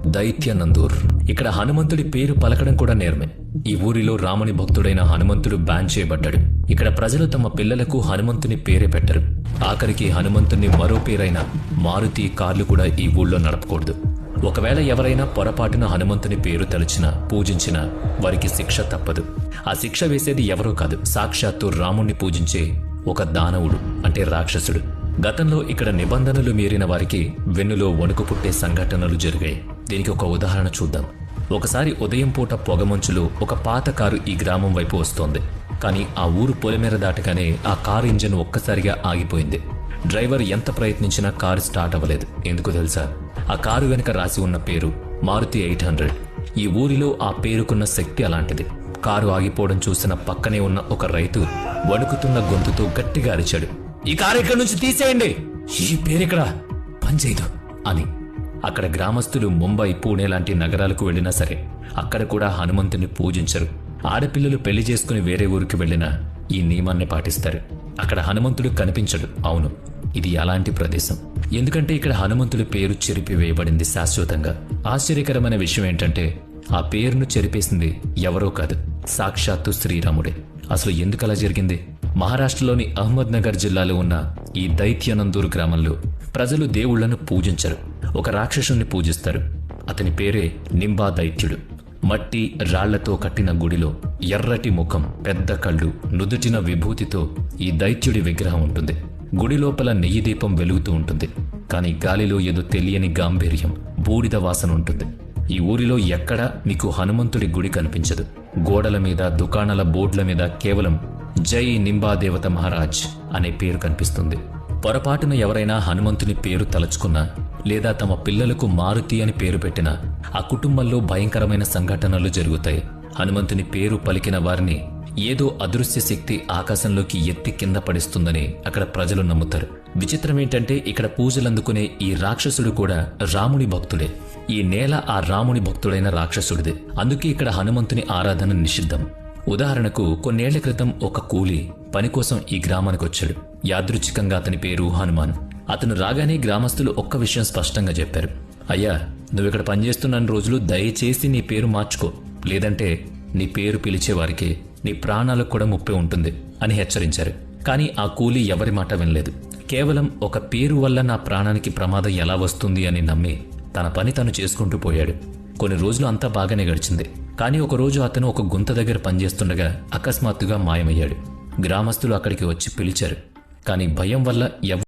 దైత్యనందూర్. ఇక్కడ హనుమంతుడి పేరు పలకడం కూడా నేర్మే. ఈ ఊరిలో రాముని భక్తుడైన హనుమంతుడు బ్యాన్ చేయబడ్డాడు. ఇక్కడ ప్రజలు తమ పిల్లలకు హనుమంతుని పేరే పెట్టరు. ఆఖరికి హనుమంతుని మరో పేరైన మారుతి కార్లు కూడా ఈ ఊళ్ళో నడపకూడదు. ఒకవేళ ఎవరైనా పొరపాటున హనుమంతుని పేరు తలచినా పూజించినా వారికి శిక్ష తప్పదు. ఆ శిక్ష వేసేది ఎవరో కాదు, సాక్షాత్తు రాముణ్ణి పూజించే ఒక దానవుడు, అంటే రాక్షసుడు. గతంలో ఇక్కడ నిబంధనలు మీరిన వారికి వెన్నులో వణుకు పుట్టే సంఘటనలు జరిగాయి. దీనికి ఒక ఉదాహరణ చూద్దాం. ఒకసారి ఉదయం పూట పొగమంచులో ఒక పాత కారు ఈ గ్రామం వైపు వస్తోంది. కానీ ఆ ఊరు పొలిమేర దాటగానే ఆ కారు ఇంజన్ ఒక్కసారిగా ఆగిపోయింది. డ్రైవర్ ఎంత ప్రయత్నించినా కారు స్టార్ట్ అవ్వలేదు. ఎందుకు తెలుసా? ఆ కారు వెనుక రాసి ఉన్న పేరు మారుతి 800. ఈ ఊరిలో ఆ పేరుకున్న శక్తి అలాంటిది. కారు ఆగిపోవడం చూసిన పక్కనే ఉన్న ఒక రైతు వణుకుతున్న గొంతుతో గట్టిగా అరిచాడు, "ఈ కారు ఇక్కడి నుంచి తీసేయండి, ఈ పేరిక్కడ పనిచేయదు" అని. అక్కడ గ్రామస్తులు ముంబై, పూణే లాంటి నగరాలకు వెళ్లినా సరే అక్కడ కూడా హనుమంతుని పూజించరు. ఆడపిల్లలు పెళ్లి చేసుకుని వేరే ఊరికి వెళ్లినా ఈ నియమాన్ని పాటిస్తారు. అక్కడ హనుమంతుడు కనిపించడు. అవును, ఇది అలాంటి ప్రదేశం. ఎందుకంటే ఇక్కడ హనుమంతుడి పేరు చెరిపివేయబడింది శాశ్వతంగా. ఆశ్చర్యకరమైన విషయం ఏంటంటే ఆ పేరును చెరిపేసింది ఎవరో కాదు, సాక్షాత్తు శ్రీరాముడే. అసలు ఎందుకలా జరిగింది? మహారాష్ట్రలోని అహ్మద్ నగర్ జిల్లాలో ఉన్న ఈ దైత్యనందూర్ గ్రామంలో ప్రజలు దేవుళ్లను పూజించరు. ఒక రాక్షసుని పూజిస్తారు. అతని పేరే నింబా దైత్యుడు. మట్టి రాళ్లతో కట్టిన గుడిలో ఎర్రటి ముఖం, పెద్ద కళ్ళు, నుదుటిన విభూతితో ఈ దైత్యుడి విగ్రహం ఉంటుంది. గుడి లోపల నెయ్యి దీపం వెలుగుతూ ఉంటుంది. కానీ గాలిలో ఏదో తెలియని గాంభీర్యం, బూడిద వాసన ఉంటుంది. ఈ ఊరిలో ఎక్కడా మీకు హనుమంతుడి గుడి కనిపించదు. గోడల మీద, దుకాణాల బోర్డుల మీద కేవలం జై నింబా దేవత మహారాజ్ అనే పేరు కనిపిస్తుంది. పొరపాటున ఎవరైనా హనుమంతుని పేరు తలచుకున్నా లేదా తమ పిల్లలకు మారుతి అని పేరు పెట్టినా ఆ కుటుంబంలో భయంకరమైన సంఘటనలు జరుగుతాయి. హనుమంతుని పేరు పలికిన వారిని ఏదో అదృశ్య శక్తి ఆకాశంలోకి ఎత్తి కింద పడిస్తుందని అక్కడ ప్రజలు నమ్ముతారు. విచిత్రం ఏంటంటే ఇక్కడ పూజలందుకునే ఈ రాక్షసుడు కూడా రాముని భక్తుడే. ఈ నేల ఆ రాముని భక్తుడైన రాక్షసుడిదే. అందుకే ఇక్కడ హనుమంతుని ఆరాధన నిషిద్ధం. ఉదాహరణకు కొన్నేళ్ల క్రితం ఒక కూలీ పని కోసం ఈ గ్రామానికి వచ్చాడు. యాదృచ్ఛికంగా అతని పేరు హనుమాన్. అతను రాగానే గ్రామస్తులు ఒక్క విషయం స్పష్టంగా చెప్పారు, "అయ్యా, నువ్విక్కడ పనిచేస్తున్న రోజులు దయచేసి నీ పేరు మార్చుకో, లేదంటే నీ పేరు పిలిచేవారికి నీ ప్రాణాలకు కూడా ముప్పే ఉంటుంది" అని హెచ్చరించారు. కానీ ఆ కూలీ ఎవరి మాట వినలేదు. కేవలం ఒక పేరు వల్ల నా ప్రాణానికి ప్రమాదం ఎలా వస్తుంది అని నమ్మి తన పని తను చేసుకుంటూ పోయాడు. కొన్ని రోజులు అంతా బాగానే గడిచింది. కానీ ఒకరోజు అతను ఒక గుంత దగ్గర పనిచేస్తుండగా అకస్మాత్తుగా మాయమయ్యాడు. గ్రామస్తులు అక్కడికి వచ్చి పిలిచారు. కానీ భయం వల్ల